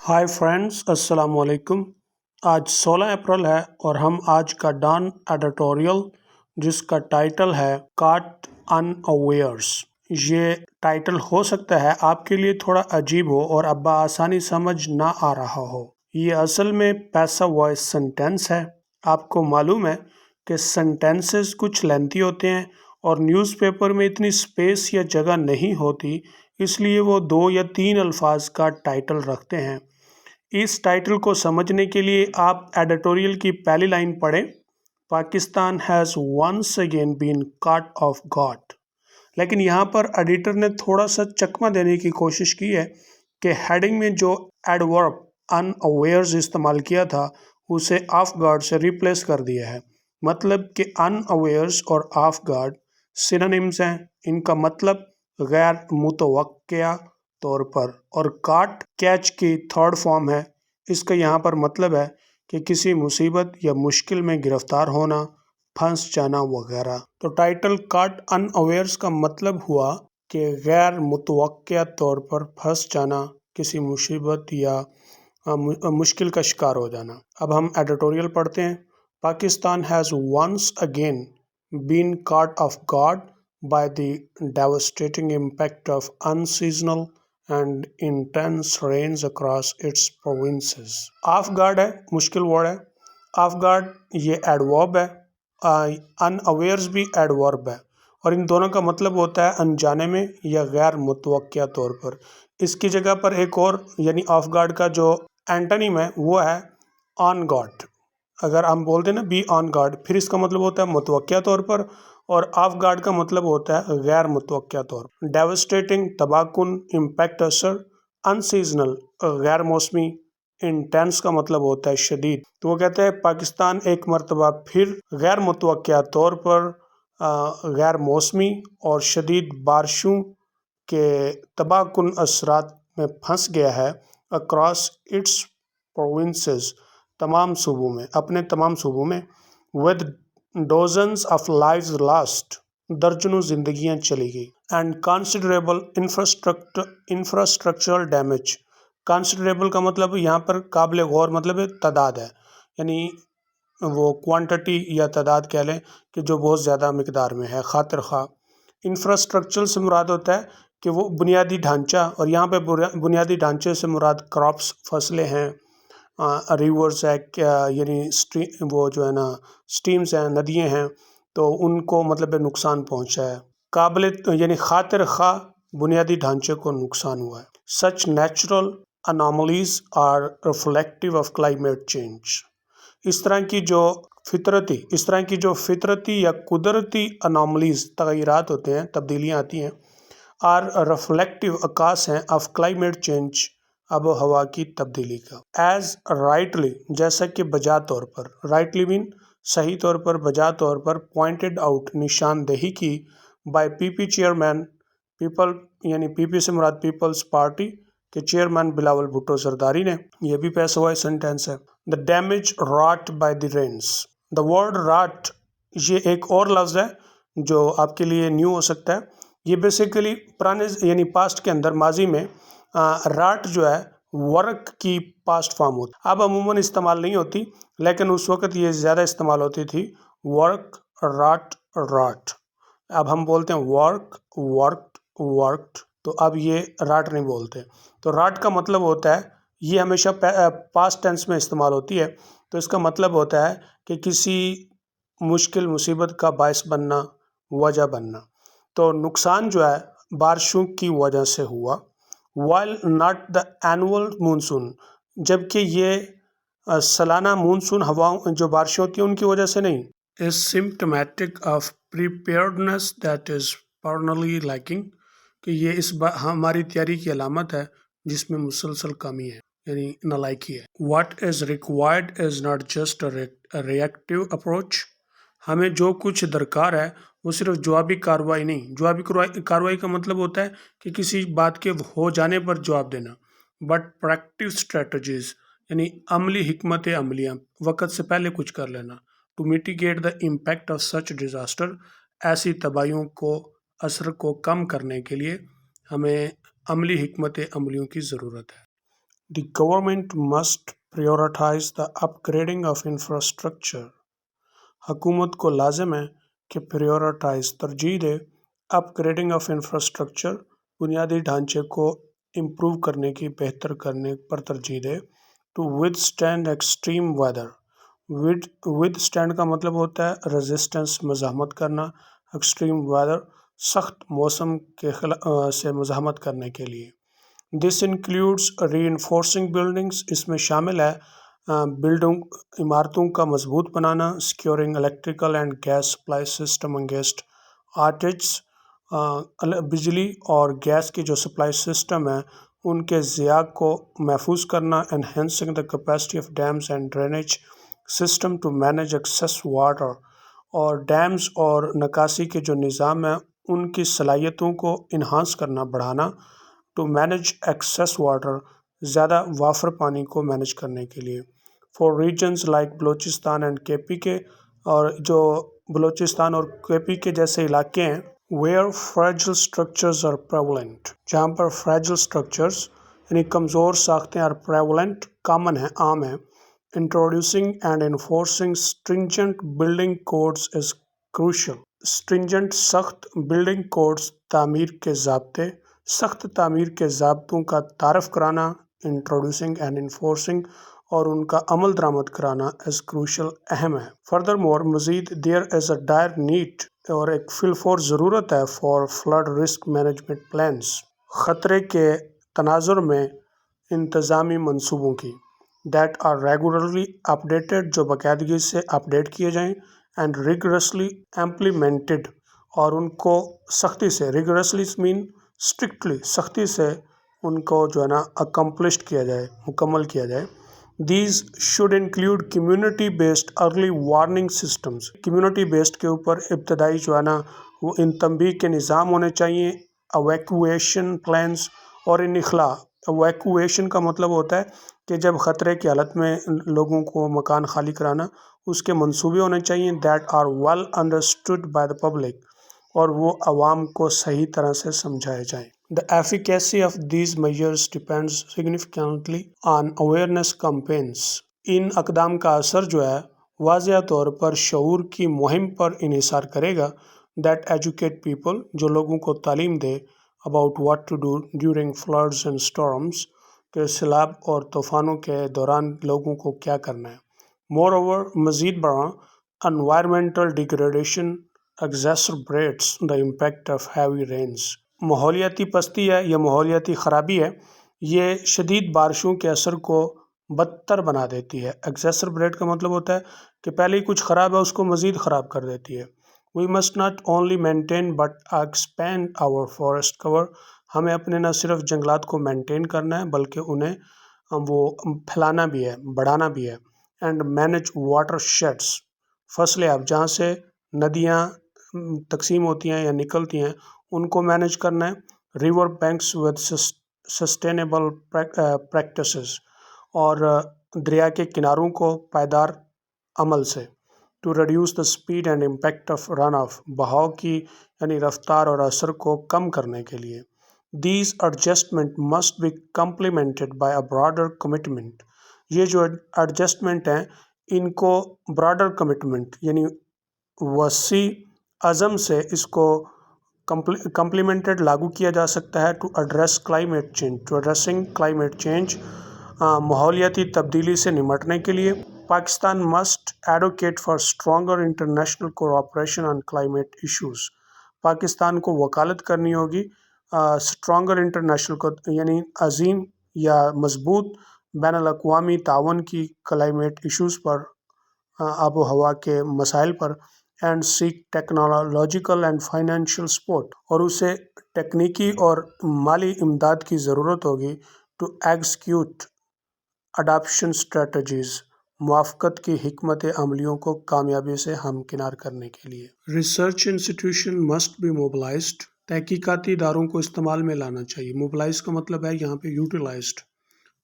Hi friends, अस्सलाम वालेकुम। आज 16 अप्रैल है और हम आज का डॉन एडिटोरियल जिसका टाइटल है काट अनअवेयर्स। ये टाइटल हो सकता है आपके लिए थोड़ा अजीब हो और अब आसानी समझ ना आ रहा हो। ये असल में पैसा वॉइस सेंटेंस है। आपको मालूम है कि सेंटेंसेस कुछ लेंथी होते हैं और न्यूज़पेपर में इतनी स्पेस या जगह नहीं होती, इसलिए वो 2 या 3 अल्फाज का टाइटल रखते हैं। इस टाइटल को समझने के लिए आप एडिटोरियल की पहली लाइन पढ़ें, Pakistan has once again been caught off guard. लेकिन यहाँ पर एडिटर ने थोड़ा सा चकमा देने की कोशिश की है कि हेडिंग में जो एडवर्ब अनअवेयर्स इस्तेमाल किया था उसे ऑफ गार्ड से रिप्लेस कर दिया है। मतलब कि अनअवेयर्स और ऑफ गार्ड सिनोनिम्स हैं। इनका मतलब गैर मुतवक्किया तौर पर, और काट कैच की थर्ड फॉर्म है। इसका यहाँ पर मतलब है कि किसी मुसीबत या मुश्किल में गिरफ्तार होना, फंस जाना वगैरह। तो टाइटल काट अनअवेयर्स का मतलब हुआ कि गैर मुतवक्किया तौर पर फंस जाना, किसी मुसीबत या मुश्किल का शिकार हो जाना। अब हम एडिटोरियल पढ़ते हैं। Pakistan has once again been caught off guard by the devastating impact of unseasonal and intense rains across its provinces. Off guard है, मुश्किल वर्ड है। ऑफ गार्ड ये एडवर्ब है, अनअवेयर्स भी एडवर्ब है, और इन दोनों का मतलब होता है अनजाने में या गैर मुतवक्किया तौर पर। इसकी जगह पर एक और यानी ऑफ गार्ड का जो एंटोनिम है वो है ऑन गार्ड। अगर हम बोलते हैं ना बी ऑन गार्ड, फिर इसका मतलब होता है मुतवक्किया तौर पर, और ऑफ गार्ड का मतलब होता है गैर मुतवक्किया तौर पर। डेवास्टेटिंग तबाहकुन, इम्पैक्ट असर, अनसीजनल गैर मौसमी, इंटेंस का मतलब होता है शदीद। तो वो कहते हैं पाकिस्तान एक मरतबा फिर गैर मुतवक्किया तौर पर गैर मौसमी और शदीद बारिशों के तबाहकुन असरात में फंस गया है। अक्रॉस इट्स प्रोविंसेस, तमाम सूबों में, अपने तमाम सूबों में। With dozens of lives lost, दर्जनों जिंदगियां चली गई। And considerable infrastructural damage. Considerable का मतलब यहाँ पर काबिल गौर मतलब है तादाद है, यानी वो क्वांटिटी या तादाद कह लें कि जो बहुत ज़्यादा मिकदार में है, खातिर खा। इंफ्रास्ट्रक्चर से मुराद होता है कि वो बुनियादी ढांचा, और यहाँ पे बुनियादी ढांचे से मुराद क्रॉप्स, फसलें हैं, रिवर्स है, यानी वो जो है ना स्ट्रीम्स हैं, नदियाँ हैं, तो उनको मतलब नुकसान पहुँचा है। काबिल यानी खातिर खा बुनियादी ढांचे को नुकसान हुआ है। Such natural anomalies are reflective of climate change. इस तरह की जो फितरती या कुदरती अनोमलीज, तगयरात होते हैं, तब्दीलियाँ आती हैं, आर रिफ्लेक्टिव अक्कास हैं ऑफ क्लाइमेट चेंज, आबो हवा की तब्दीली का। एज राइटली, जैसा कि बजा तौर पर, राइटली मीन सही तौर पर, बजा तौर पर, पॉइंटेड आउट निशानदेही की, बाय पीपी चेयरमैन, पीपल यानी पीपी से मुराद पीपल्स पार्टी के चेयरमैन बिलावल भुट्टो सरदारी ने। यह भी पैसा हुआ सेंटेंस है। The damage wrought by the rains. The word wrought ये एक और लफ्ज़ है जो आपके लिए न्यू हो सकता है। ये बेसिकली पुराने यानी पास्ट के अंदर, माजी में राट जो है वर्क की पास्ट फॉर्म होती, अब अमूमन इस्तेमाल नहीं होती, लेकिन उस वक़्त ये ज़्यादा इस्तेमाल होती थी। Work, rot, rot. अब हम बोलते हैं वर्क, वर्कड, वर्कड, तो अब ये राट नहीं बोलते। तो राट का मतलब होता है, ये हमेशा पास्ट टेंस में इस्तेमाल होती है, तो इसका मतलब होता है कि किसी मुश्किल मुसीबत का बायस बनना, वजह बनना। तो नुकसान जो है बारिशों की वजह से हुआ। While not the annual monsoon, जबकि ये सालाना मानसून हवाओं जो बारिशें होती हैं उनकी वजह से नहीं। Is symptomatic of preparedness that is perennially lacking, कि ये हमारी तैयारी की अलामत है जिसमें मुसलसल कमी है, यानी नालायकी है। What is required is not just a reactive approach, हमें जो कुछ दरकार है वो सिर्फ जवाबी कार्रवाई नहीं। जवाबी कार्रवाई का मतलब होता है कि किसी बात के हो जाने पर जवाब देना, बट प्रैक्टिव स्ट्रेटजीज यानी अमली हिकमत अमलियाँ, वक़्त से पहले कुछ कर लेना। To mitigate the impact of such disaster, ऐसी तबाहियों को, असर को कम करने के लिए हमें अमली हिकमत अमलियों की ज़रूरत है। The government must prioritize the upgrading of infrastructure. हुकूमत को लाजिम है कि प्रायोरिटाइज तरजीह दे अपग्रेडिंग ऑफ इंफ्रास्ट्रक्चर, बुनियादी ढांचे को इम्प्रूव करने की, बेहतर करने पर तरजीह दे। To withstand extreme weather, withstand का मतलब होता है रेजिस्टेंस, मज़ाहमत करना। एक्सट्रीम वेदर, सख्त मौसम के से मज़ाहमत करने के लिए। दिस इंक्लूड्स रीइंफोर्सिंग बिल्डिंग्स, इसमें शामिल है इमारतों का मजबूत बनाना। Securing electrical and gas supply system against outage, बिजली और गैस की जो सप्लाई सिस्टम है उनके ज़िया को महफूज करना। Enhancing the capacity of dams and drainage system to manage excess water, और डैम्स और निकासी के जो निज़ाम है उनकी सलाहियतों को इन्हांस करना, बढ़ाना। टू मैनेज एक्सेस वाटर, ज़्यादा वाफर पानी को मैनेज करने के लिए। For regions like Balochistan and KP के, और जो बलूचिस्तान और केपी के जैसे इलाके हैं, वेयर फ्रेजिल स्ट्रक्चर्स आर प्रेवलेंट, जहाँ पर फ्रेजिल स्ट्रक्चर्स यानी कमज़ोर साख्तें आर प्रेवलेंट, कॉमन है, आम है। Introducing and enforcing stringent building codes is crucial. Stringent, सख्त, बिल्डिंग कोड्स, तामीर के ज़ाब्ते, सख्त तामीर के ज़ाब्तों का तारफ़ कराना। इंट्रोड्यूसिंग एंड इन्फोर्सिंग, और उनका अमल दरामद कराना एज क्रूशल, अहम है। फर्दर मोर, मज़ीद, there is a dire need, और एक फिलफोर ज़रूरत है, for flood risk management plans, ख़तरे के तनाजुर में इंतज़ामी मनसूबों की। दैट आर रेगुलरली अपडेटेड, जो बाकायदगी से अपडेट किए जाएँ। एंड रिगरसली इम्प्लीमेंटेड, और उनको सख्ती से, रिगरसली मीन स्ट्रिक्टली, सख्ती से उनको जो है ना अकम्पलिश्ड किया जाए, मुकम्मल किया जाए। These should include community based early warning systems, community based के ऊपर इब्तदाई जो है ना वो इन तंबीह के निज़ाम होने चाहिए। evacuation plans और इनखला, evacuation का मतलब होता है कि जब ख़तरे की हालत में लोगों को मकान खाली कराना, उसके मंसूबे होने चाहिए। that are well understood by the public, और वो आवाम को सही तरह से समझाए जाएँ। The efficacy of these measures depends significantly on awareness campaigns. इन अक़दाम का असर जो है वाज़िया तौर पर शऊर की मुहिम पर इन्हिसार करेगा। That educate people, जो लोगों को तालीम दे about what to do during floods and storms, के सैलाब और तूफ़ानों के दौरान लोगों को क्या करना है। Moreover, मज़ीद बड़ा, environmental degradation exacerbates the impact of heavy rains. माहौलियाती पस्ती है या माहौलियाती ख़राबी है, ये शदीद बारिशों के असर को बदतर बना देती है। एक्सेसरबरेट का मतलब होता है कि पहले ही कुछ ख़राब है उसको मज़ीद ख़राब कर देती है। We must not only maintain but expand our forest cover, हमें अपने न सिर्फ जंगलात को मेंटेन करना है बल्कि उन्हें वो फैलाना भी है, बढ़ाना भी है। एंड मैनेज वाटर शेड्स, फसलें अब जहाँ से नदियाँ तकसीम होती हैं या निकलती हैं उनको मैनेज करना है। River banks with sustainable practices, और दरिया के किनारों को पायदार अमल से। To reduce the speed and impact of run off, बहाव की यानी रफ्तार और असर को कम करने के लिए। These adjustment must be complemented by a broader commitment, ये जो एडजस्टमेंट हैं इनको ब्रॉडर कमिटमेंट यानी वसी अज़म से इसको कम्प्लीमेंटेड लागू किया जा सकता है। To address climate change, to addressing climate change, माहौलियाती तब्दीली से निमटने के लिए। Pakistan must advocate for stronger international cooperation on climate issues, Pakistan को वकालत करनी होगी स्ट्रॉन्गर इंटरनेशनल को, यानी अजीम या मजबूत बैन अल-अक़वामी तावन की क्लाइमेट इश्यूज़ पर, आबो हवा के मसाइल पर। And seek technological and financial support, और उसे टेक्निकी और माली इमदाद की ज़रूरत होगी। टू एग्जीक्यूट अडॉप्शन स्ट्रेटजीज़, मुआफ़क़त की हिकमत अमलियों को कामयाबी से हमकिनार करने के लिए। Research institution must be mobilised, तहकीकाती इदारों को इस्तेमाल में लाना चाहिए। मोबिलाइज का मतलब है यहाँ पे utilized.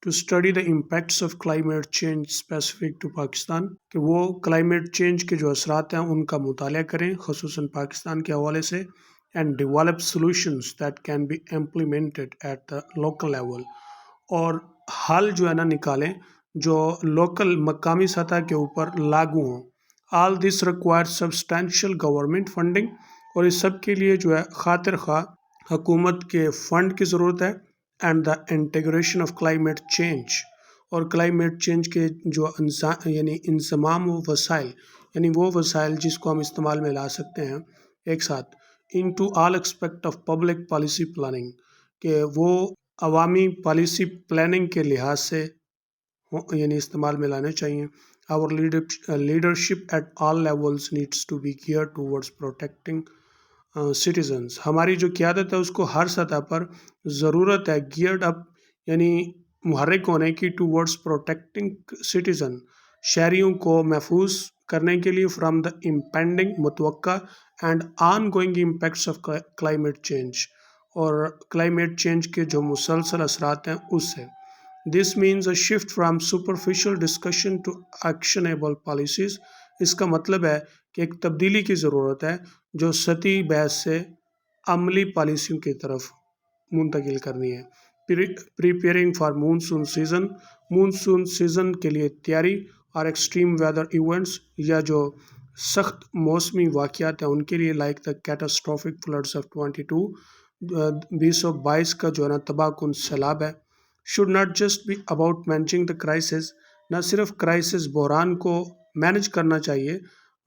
To study the impacts of climate change specific to Pakistan, कि वो क्लाइमेट चेंज के जो असरात हैं उनका मुताला करें ख़ुसूसन पाकिस्तान के हवाले से। And develop solutions that can be implemented at the local level, اور حل جو ہے نا نکالیں جو لوکل مقامی سطح کے اوپر لاگو ہوں. آل دس ریکوائر سبسٹینشیل گورنمنٹ فنڈنگ، اور اس سب کے لیے جو ہے خاطر خواہ حکومت کے فنڈ کی ضرورت ہے. And the integration of climate change, اور کلائمیٹ چینج کے جو یعنی انضمام و وسائل، یعنی وہ وسائل جس کو ہم استعمال میں لا سکتے ہیں ایک ساتھ، into all aspect of public policy planning, کہ وہ عوامی پالیسی پلاننگ کے لحاظ سے یعنی استعمال میں لانے چاہیے. Our leadership at all levels needs to be geared towards protecting citizens. ہماری جو قیادت ہے اس کو ہر سطح پر ضرورت ہے geared up یعنی محرک ہونے کی towards protecting citizen، شہریوں کو محفوظ کرنے کے لیے from the impending متوقع and ongoing impacts of climate change، اور climate change کے جو مسلسل اثرات ہیں اس سے. This means a shift from superficial discussion to actionable policies. اس کا مطلب ہے کہ ایک تبدیلی کی ضرورت ہے جو سطحی بحث سے عملی پالیسیوں کی طرف منتقل کرنی ہے. Preparing for monsoon season، monsoon season کے لیے تیاری، اور ایکسٹریم ویدر ایونٹس، یا جو سخت موسمی واقعات ہیں ان کے لیے like the catastrophic floods of 2022 کا جو ہے نا تباہ کن سیلاب ہے. should not just be about managing the crisis، نہ صرف کرائسس بحران کو مینج کرنا چاہیے،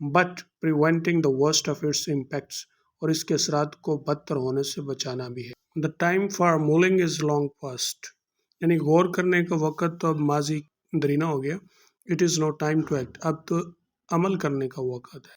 but preventing the worst of its impacts، اور اس کے اثرات کو بدتر ہونے سے بچانا بھی ہے. the time for mulling is long past، یعنی غور کرنے کا وقت تو اب ماضی درینا ہو گیا. it is no time to act، اب تو عمل کرنے کا وقت ہے.